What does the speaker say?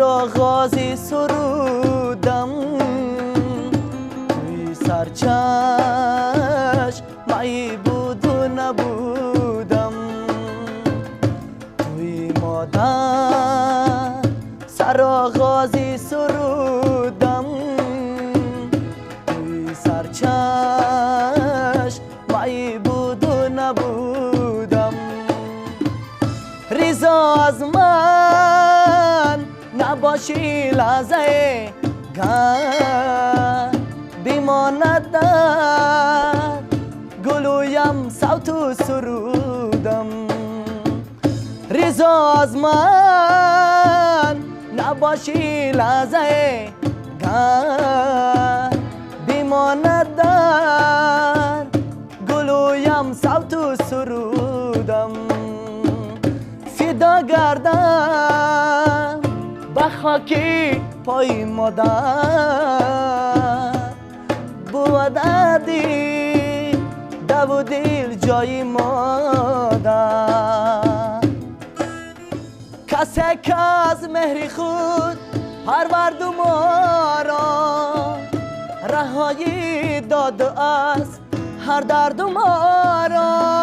سرآغازی سرودم توی سرچشم مایی بود و نبودم توی مادر سرآغازی سرودم توی سرچشم مایی بود و نبودم ریزا از من نباشی لحظه گر بیماند در گلویم صوت و سرودم ریزا از من نباشی لحظه گر بیماند در گلویم صوت و سرودم فدا گردم به خاکی پای مادر بود دردی دو و دل جای مادر کسی که از مهر خود پرورد ما را رهایی داد از هر درد ما را